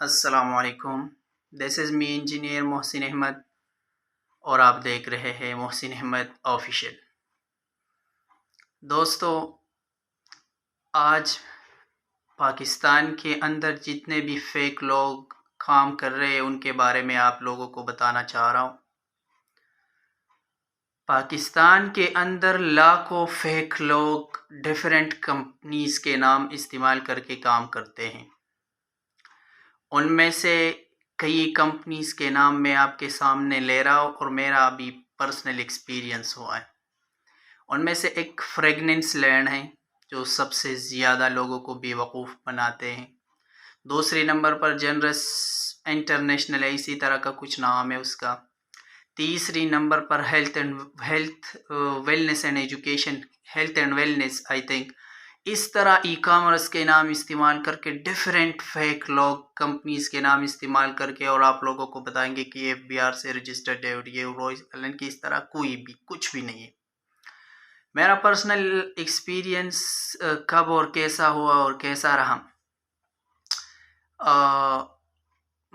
السلام علیکم. دس از می انجینئر محسن احمد اور آپ دیکھ رہے ہیں محسن احمد آفیشیل. دوستو، آج پاکستان کے اندر جتنے بھی فیک لوگ کام کر رہے ہیں ان کے بارے میں آپ لوگوں کو بتانا چاہ رہا ہوں. پاکستان کے اندر لاکھوں فیک لوگ ڈیفرنٹ کمپنیز کے نام استعمال کر کے کام کرتے ہیں. ان میں سے کئی کمپنیز کے نام میں آپ کے سامنے لے رہا ہوں اور میرا ابھی پرسنل ایکسپیرینس ہوا ہے. ان میں سے ایک فریگننس لینڈ ہے جو سب سے زیادہ لوگوں کو بے وقوف بناتے ہیں. دوسرے نمبر پر جنرس انٹرنیشنل ہے، اسی طرح کا کچھ نام ہے اس کا. تیسری نمبر پر health wellness and education, health and wellness I think. اس طرح ای کامرس کے نام استعمال کر کے ڈیفرنٹ فیک لوگ کمپنیز کے نام استعمال کر کے اور آپ لوگوں کو بتائیں گے کہ FBR سے رجسٹرڈ ہے اور یہ روئس ایلن کی، اس طرح کوئی بھی کچھ بھی نہیں ہے. میرا پرسنل ایکسپیرینس کب اور کیسا ہوا اور کیسا رہا،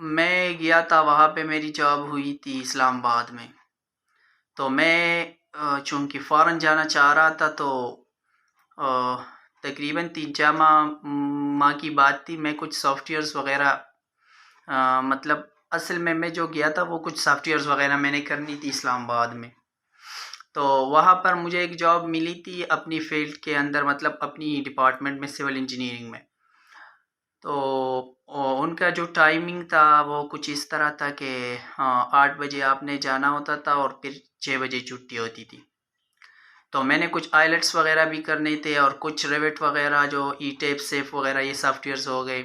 میں گیا تھا وہاں پہ، میری جاب ہوئی تھی اسلام آباد میں. تو میں چونکہ فارن جانا چاہ رہا تھا تو تقریباً 3-4 ماہ کی بات تھی. میں کچھ سافٹ ویئرز وغیرہ مطلب اصل میں جو گیا تھا وہ کچھ سافٹ ویئرز وغیرہ میں نے کرنی تھی اسلام آباد میں. تو وہاں پر مجھے ایک جاب ملی تھی اپنی فیلڈ کے اندر، مطلب اپنی ڈپارٹمنٹ میں، سول انجینئرنگ میں. تو ان کا جو ٹائمنگ تھا وہ کچھ اس طرح تھا کہ 8 بجے آپ نے جانا ہوتا تھا اور پھر 6 بجے چھٹی ہوتی تھی. تو میں نے کچھ آئلٹس وغیرہ بھی کرنے تھے اور کچھ ریوٹ وغیرہ جو ای ٹیپ سیف وغیرہ یہ سافٹ ویئرز ہو گئے.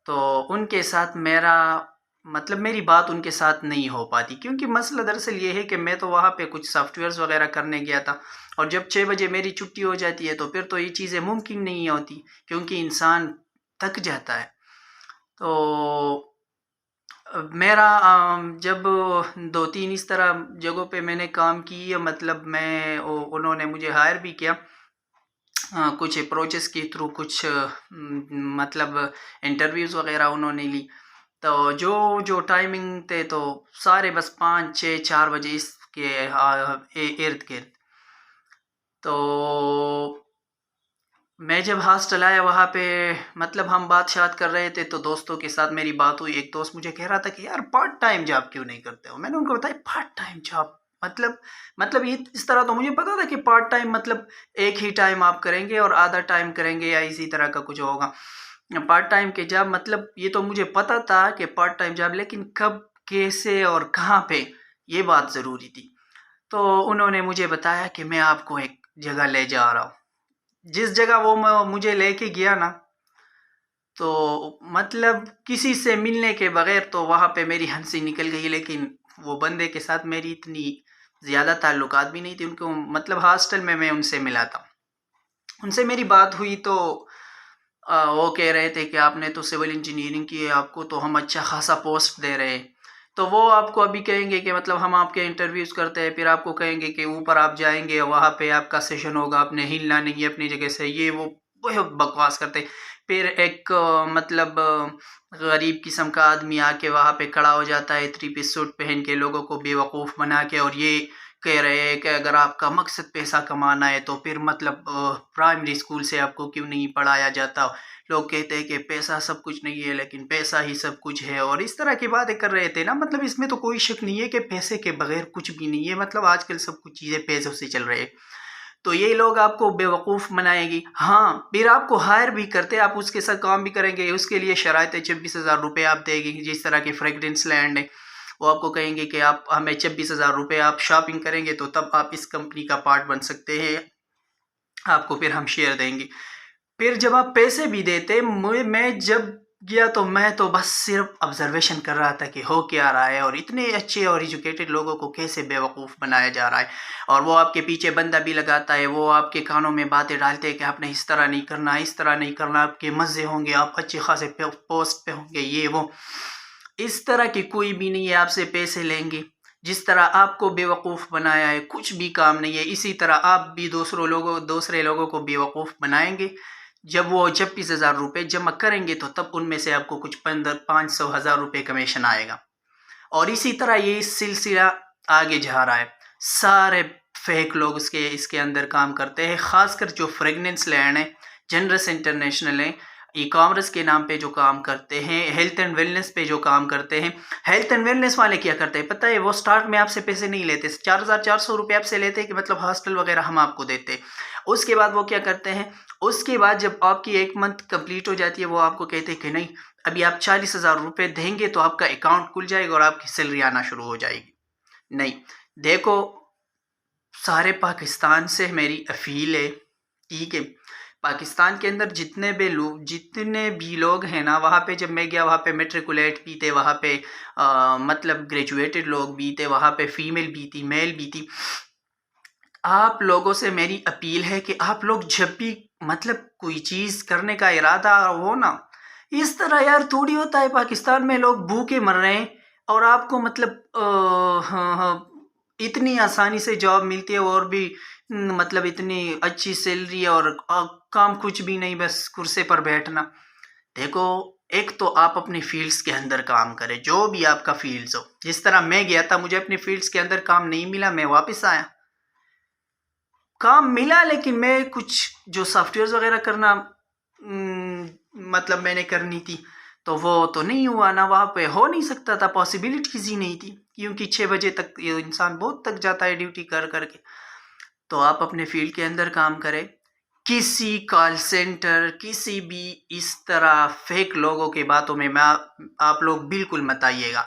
تو ان کے ساتھ میری بات ان کے ساتھ نہیں ہو پاتی، کیونکہ مسئلہ دراصل یہ ہے کہ میں تو وہاں پہ کچھ سافٹ ویئرز وغیرہ کرنے گیا تھا اور جب 6 بجے میری چھٹی ہو جاتی ہے تو پھر تو یہ چیزیں ممکن نہیں ہوتی کیونکہ انسان تھک جاتا ہے. تو میرا جب 2-3 اس طرح جگہوں پہ میں نے کام کی، مطلب انہوں نے مجھے ہائر بھی کیا کچھ اپروچز کے تھرو، کچھ مطلب انٹرویوز وغیرہ انہوں نے لی. تو جو ٹائمنگ تھے تو سارے بس 5-6-4 بجے اس کے ارد گرد. تو میں جب ہاسٹل آیا وہاں پہ مطلب ہم بات شات کر رہے تھے تو دوستوں کے ساتھ میری بات ہوئی. ایک دوست مجھے کہہ رہا تھا کہ یار پارٹ ٹائم جاب کیوں نہیں کرتے ہو. میں نے ان کو بتایا پارٹ ٹائم جاب مطلب یہ اس طرح تو مجھے پتا تھا کہ پارٹ ٹائم مطلب ایک ہی ٹائم آپ کریں گے اور آدھا ٹائم کریں گے یا اسی طرح کا کچھ ہوگا. پارٹ ٹائم کے جاب مطلب یہ تو مجھے پتا تھا کہ پارٹ ٹائم جاب، لیکن کب، کیسے اور کہاں پہ، یہ بات ضروری تھی. تو انہوں نے مجھے بتایا کہ میں آپ کو ایک جگہ لے جا رہا ہوں. جس جگہ وہ مجھے لے کے گیا نا، تو مطلب کسی سے ملنے کے بغیر تو وہاں پہ میری ہنسی نکل گئی. لیکن وہ بندے کے ساتھ میری اتنی زیادہ تعلقات بھی نہیں تھی، ان کو مطلب ہاسٹل میں ان سے ملا تھا، ان سے میری بات ہوئی. تو وہ کہہ رہے تھے کہ آپ نے تو سول انجینئرنگ کی ہے، آپ کو تو ہم اچھا خاصا پوسٹ دے رہے ہیں. تو وہ آپ کو ابھی کہیں گے کہ مطلب ہم آپ کے انٹرویوز کرتے ہیں، پھر آپ کو کہیں گے کہ اوپر آپ جائیں گے، وہاں پہ آپ کا سیشن ہوگا، آپ نے ہلنا نہیں ہے اپنی جگہ سے، یہ وہ بہت بکواس کرتے. پھر ایک مطلب غریب قسم کا آدمی آ کے وہاں پہ کھڑا ہو جاتا ہے 3 پیس سوٹ پہن کے، لوگوں کو بے وقوف بنا کے، اور یہ کہہ رہے ہیں کہ اگر آپ کا مقصد پیسہ کمانا ہے تو پھر مطلب پرائمری اسکول سے آپ کو کیوں نہیں پڑھایا جاتا. لوگ کہتے ہیں کہ پیسہ سب کچھ نہیں ہے لیکن پیسہ ہی سب کچھ ہے، اور اس طرح کی باتیں کر رہے تھے نا. مطلب اس میں تو کوئی شک نہیں ہے کہ پیسے کے بغیر کچھ بھی نہیں ہے، مطلب آج کل سب کچھ چیزیں پیسوں سے چل رہے ہیں. تو یہ لوگ آپ کو بے وقوف بنائے گی. ہاں، پھر آپ کو ہائر بھی کرتے، آپ اس کے ساتھ کام بھی کریں گے، اس کے لیے شرائط 26,000 روپے آپ دے گی. جس طرح کی فریگرنس لینڈ ہے، وہ آپ کو کہیں گے کہ آپ ہمیں 26,000 روپے آپ شاپنگ کریں گے تو تب آپ اس کمپنی کا پارٹ بن سکتے ہیں، آپ کو پھر ہم شیئر دیں گے. پھر جب آپ پیسے بھی دیتے، میں جب گیا تو میں تو بس صرف آبزرویشن کر رہا تھا کہ ہو کیا رہا ہے، اور اتنے اچھے اور ایجوکیٹڈ لوگوں کو کیسے بے وقوف بنایا جا رہا ہے. اور وہ آپ کے پیچھے بندہ بھی لگاتا ہے، وہ آپ کے کانوں میں باتیں ڈالتے ہیں کہ آپ نے اس طرح نہیں کرنا، اس طرح نہیں کرنا، آپ کے مزے ہوں گے، آپ اچھے خاصے پوسٹ پہ ہوں گے، یہ وہ. اس طرح کی کوئی بھی نہیں ہے، آپ سے پیسے لیں گے. جس طرح آپ کو بے وقوف بنایا ہے کچھ بھی کام نہیں ہے، اسی طرح آپ بھی دوسرے لوگوں کو بے وقوف بنائیں گے. جب وہ 26,000 روپے جمع کریں گے تو تب ان میں سے آپ کو کچھ 500,000 روپے کمیشن آئے گا. اور اسی طرح یہ سلسلہ آگے جا رہا ہے. سارے فیک لوگ اس کے اندر کام کرتے ہیں، خاص کر جو فریگننس لینڈ ہے، جنرس انٹرنیشنل ہے، ای کامرس کے نام پہ جو کام کرتے ہیں، ہیلتھ اینڈ ویلنس پہ جو کام کرتے ہیں. ہیلتھ اینڈ ویلنس والے کیا کرتے ہیں پتہ ہے؟ وہ سٹارٹ میں آپ سے پیسے نہیں لیتے، 4,400 روپے آپ سے لیتے کہ مطلب ہاسٹل وغیرہ ہم آپ کو دیتے. اس کے بعد وہ کیا کرتے ہیں، اس کے بعد جب آپ کی 1 منتھ کمپلیٹ ہو جاتی ہے وہ آپ کو کہتے ہیں کہ نہیں، ابھی آپ 40,000 روپے دیں گے تو آپ کا اکاؤنٹ کھل جائے گا اور آپ کی سیلری آنا شروع ہو جائے گی. نہیں، دیکھو سارے پاکستان سے میری اپیل ہے، ٹھیک ہے، پاکستان کے اندر جتنے بھی لوگ ہیں نا، وہاں پہ جب میں گیا وہاں پہ میٹریکولیٹ بھی تھے، وہاں پہ مطلب گریجویٹڈ لوگ بھی تھے، وہاں پہ فیمیل بھی تھی، میل بھی تھی. آپ لوگوں سے میری اپیل ہے کہ آپ لوگ جب بھی مطلب کوئی چیز کرنے کا ارادہ ہو نا، اس طرح یار تھوڑی ہوتا ہے پاکستان میں لوگ بھوکے مر رہے ہیں اور آپ کو مطلب اتنی آسانی سے جاب ملتی ہے اور بھی مطلب اتنی اچھی سیلری اور کام کچھ بھی نہیں، بس کرسی پر بیٹھنا. دیکھو ایک تو آپ اپنی فیلڈز کے اندر کام کریں، جو بھی آپ کا فیلڈز ہو. جس طرح میں گیا تھا، مجھے اپنی فیلڈز کے اندر کام نہیں ملا، میں واپس آیا. کام ملا لیکن میں کچھ جو سافٹ ویئرز وغیرہ کرنا مطلب میں نے کرنی تھی تو وہ تو نہیں ہوا نا، وہاں پہ ہو نہیں سکتا تھا، پاسبلٹیز ہی نہیں تھی، کیونکہ 6 بجے تک یہ انسان بہت تک جاتا ہے ڈیوٹی کر کر کے. تو آپ اپنے فیلڈ کے اندر کام کریں. کسی کال سینٹر، کسی بھی اس طرح فیک لوگوں کے باتوں میں آپ لوگ بالکل مت آئیے گا.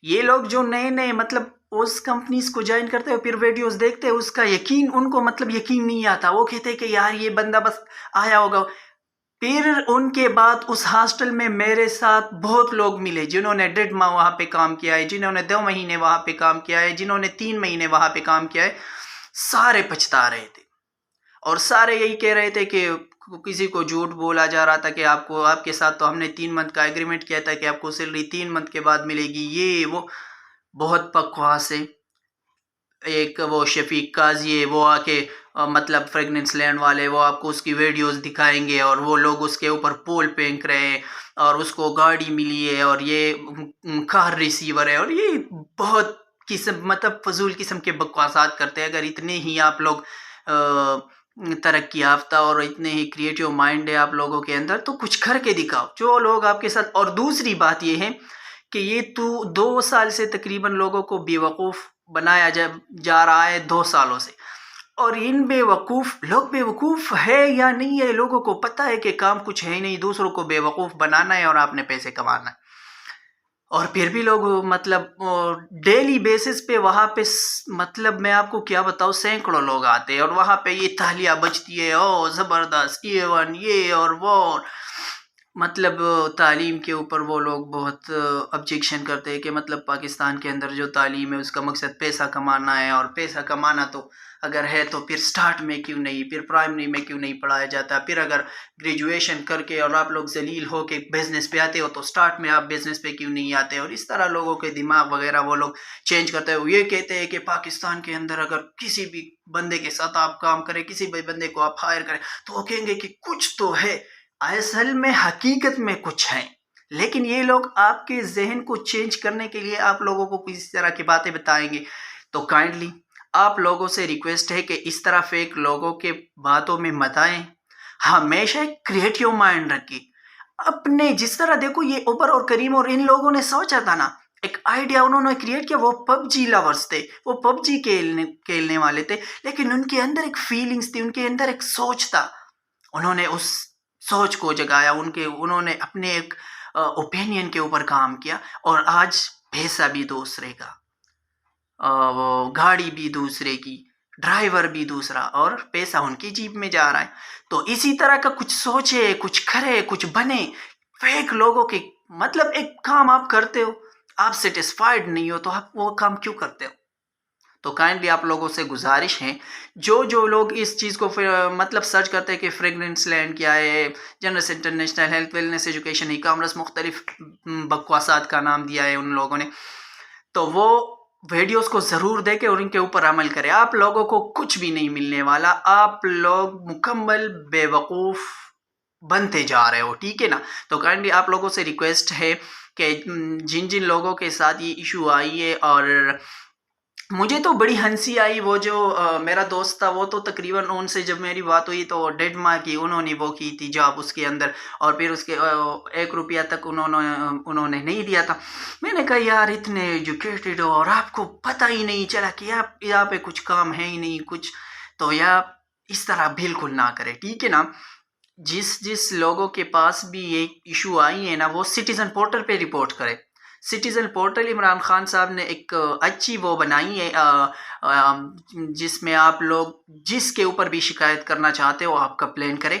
یہ لوگ جو نئے نئے مطلب اس کمپنیز کو جوائن کرتے ہیں، پھر ویڈیوز دیکھتے ہیں، اس کا یقین ان کو مطلب یقین نہیں آتا. وہ کہتے ہیں کہ یار یہ بندہ بس آیا ہوگا. پھر ان کے بعد اس ہاسٹل میں میرے ساتھ بہت لوگ ملے جنہوں نے 1.5 ماہ وہاں پہ کام کیا ہے، جنہوں نے 2 مہینے وہاں پہ کام کیا ہے، جنہوں نے 3 مہینے وہاں پہ کام کیا ہے. سارے پچھتا رہے تھے اور سارے یہی کہہ رہے تھے کہ کسی کو جھوٹ بولا جا رہا تھا کہ آپ کے ساتھ تو ہم نے 3 منتھ کا ایگریمنٹ کیا تھا کہ آپ کو سیلری 3 منتھ کے بعد ملے گی، یہ وہ بہت بکواس ہے. ایک وہ شفیق قاضی ہے، وہ آ کے مطلب فریگننس لینڈ والے وہ آپ کو اس کی ویڈیوز دکھائیں گے اور وہ لوگ اس کے اوپر پول پھینک رہے ہیں اور اس کو گاڑی ملی ہے اور یہ کار ریسیور ہے اور یہ بہت مطلب فضول قسم کے بکواسات کرتے ہیں. اگر اتنے ہی آپ لوگ ترقی یافتہ اور اتنے ہی کریٹیو مائنڈ ہے آپ لوگوں کے اندر تو کچھ کر کے دکھاؤ. جو لوگ آپ کے ساتھ، اور دوسری بات یہ ہے کہ یہ 2 سال سے تقریباً لوگوں کو بیوقوف بنایا جا رہا ہے، 2 سالوں سے. اور ان لوگ بے وقوف ہے یا نہیں ہے، لوگوں کو پتہ ہے کہ کام کچھ ہے نہیں، دوسروں کو بے وقوف بنانا ہے اور آپ نے پیسے کمانا ہے. اور پھر بھی لوگ مطلب ڈیلی بیسس پہ وہاں پہ مطلب میں آپ کو کیا بتاؤں، سینکڑوں لوگ آتے ہیں اور وہاں پہ یہ تالیاں بجتی ہے، او زبردست، یہ اور وہ. مطلب تعلیم کے اوپر وہ لوگ بہت آبجیکشن کرتے ہیں کہ مطلب پاکستان کے اندر جو تعلیم ہے اس کا مقصد پیسہ کمانا ہے، اور پیسہ کمانا تو اگر ہے تو پھر سٹارٹ میں کیوں نہیں، پھر پرائمری میں کیوں نہیں پڑھایا جاتا. پھر اگر گریجویشن کر کے اور آپ لوگ ذلیل ہو کے بزنس پہ آتے ہو تو سٹارٹ میں آپ بزنس پہ کیوں نہیں آتے. اور اس طرح لوگوں کے دماغ وغیرہ وہ لوگ چینج کرتے ہیں. وہ یہ کہتے ہیں کہ پاکستان کے اندر اگر کسی بھی بندے کے ساتھ آپ کام کریں، کسی بھی بندے کو آپ ہائر کریں تو وہ کہیں گے کہ کچھ تو ہے. اصل میں حقیقت میں کچھ ہے، لیکن یہ لوگ آپ کے ذہن کو چینج کرنے کے لیے آپ لوگوں کو کسی طرح کی باتیں بتائیں گے. تو کائنڈلی آپ لوگوں سے ریکویسٹ ہے کہ اس طرح فیک لوگوں کے باتوں میں مت آئیں. ہمیشہ ایک کریٹیو مائنڈ رکھیں اپنے. جس طرح دیکھو یہ اوبر اور کریم اور ان لوگوں نے سوچا تھا نا، ایک آئیڈیا انہوں نے کریٹ کیا. وہ پب جی لورز تھے، وہ پب جی کھیلنے والے تھے، لیکن ان کے اندر ایک فیلنگز تھی، ان کے اندر ایک سوچ تھا. انہوں نے اس سوچ کو جگایا، انہوں نے اپنے ایک اوپینین کے اوپر کام کیا اور آج پیسہ بھی دوسرے کا، وہ گاڑی بھی دوسرے کی، ڈرائیور بھی دوسرا، اور پیسہ ان کی جیب میں جا رہا ہے. تو اسی طرح کا کچھ سوچے، کچھ کرے، کچھ بنے. فیک لوگوں کے مطلب ایک کام آپ کرتے ہو، آپ سیٹسفائیڈ نہیں ہو تو آپ وہ کام کیوں کرتے ہو؟ تو کائنڈلی آپ لوگوں سے گزارش ہے، جو لوگ اس چیز کو مطلب سرچ کرتے ہیں کہ فریگننس لینڈ کیا ہے، generous international, health wellness education, e commerce, مختلف بکواسات کا نام دیا ہے ان لوگوں نے، تو وہ ویڈیوز کو ضرور دیکھیں اور ان کے اوپر عمل کریں. آپ لوگوں کو کچھ بھی نہیں ملنے والا، آپ لوگ مکمل بے وقوف بنتے جا رہے ہو، ٹھیک ہے نا؟ تو کائنڈلی آپ لوگوں سے ریکویسٹ ہے کہ جن جن لوگوں کے ساتھ یہ ایشو آئی ہے، اور مجھے تو بڑی ہنسی آئی، وہ جو میرا دوست تھا وہ تو تقریباً ان سے جب میری بات ہوئی تو 1.5 ماہ کی انہوں نے وہ کی تھی جاب اس کے اندر، اور پھر اس کے 1 روپیہ تک انہوں نے نہیں دیا تھا۔ میں نے کہا یار اتنے ایجوکیٹڈ ہو اور آپ کو پتہ ہی نہیں چلا کہ آپ یہاں پہ کچھ کام ہے ہی نہیں کچھ، تو یا اس طرح بالکل نہ کرے، ٹھیک ہے نا؟ جس لوگوں کے پاس بھی یہ ایشو آئی ہے نا، وہ سٹیزن پورٹل پہ رپورٹ کرے۔ سٹیزن پورٹل عمران خان صاحب نے ایک اچھی وہ بنائی ہے، جس میں آپ لوگ جس کے اوپر بھی شکایت کرنا چاہتے ہو آپ کمپلین کریں،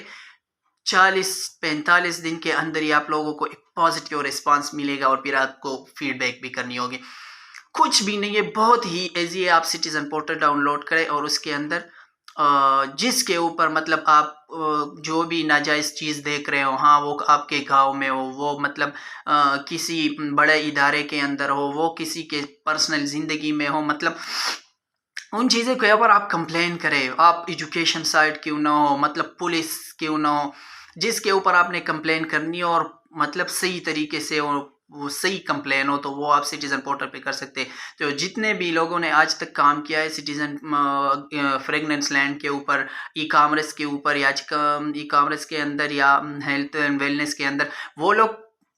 40-45 دن کے اندر ہی آپ لوگوں کو ایک پازیٹیو ریسپانس ملے گا، اور پھر آپ کو فیڈ بیک بھی کرنی ہوگی۔ کچھ بھی نہیں ہے، بہت ہی ایزی ہے، آپ سٹیزن پورٹل ڈاؤن لوڈ کریں اور اس کے اندر جس کے اوپر مطلب آپ جو بھی ناجائز چیز دیکھ رہے ہو، ہاں وہ آپ کے گاؤں میں ہو، وہ مطلب کسی بڑے ادارے کے اندر ہو، وہ کسی کے پرسنل زندگی میں ہو، مطلب ان چیزوں کے اوپر آپ کمپلین کریں۔ آپ ایجوکیشن سائٹ کیوں نہ ہو، مطلب پولیس کیوں نہ ہو، جس کے اوپر آپ نے کمپلین کرنی ہو اور مطلب صحیح طریقے سے وہ صحیح کمپلین ہو، تو وہ آپ سٹیزن پورٹل پہ کر سکتے ہیں۔ تو جتنے بھی لوگوں نے آج تک کام کیا ہے سٹیزن فریگننس لینڈ کے اوپر، ای کامرس کے اوپر، یا ای کامرس کے اندر، یا ہیلتھ اینڈ ویلنس کے اندر، وہ لوگ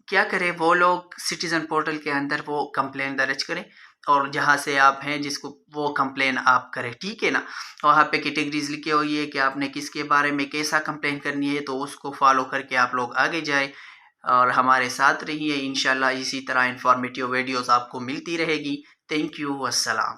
کیا کریں، وہ لوگ سٹیزن پورٹل کے اندر وہ کمپلین درج کریں، اور جہاں سے آپ ہیں جس کو وہ کمپلین آپ کریں، ٹھیک ہے نا؟ وہاں پہ کیٹیگریز لکھی ہوئی ہے کہ آپ نے کس کے بارے میں کیسا کمپلین کرنی ہے، تو اس کو فالو کر کے آپ لوگ آگے جائیں اور ہمارے ساتھ رہیے۔ انشاءاللہ اسی طرح انفارمیٹیو ویڈیوز آپ کو ملتی رہے گی۔ تھینک یو، السلام۔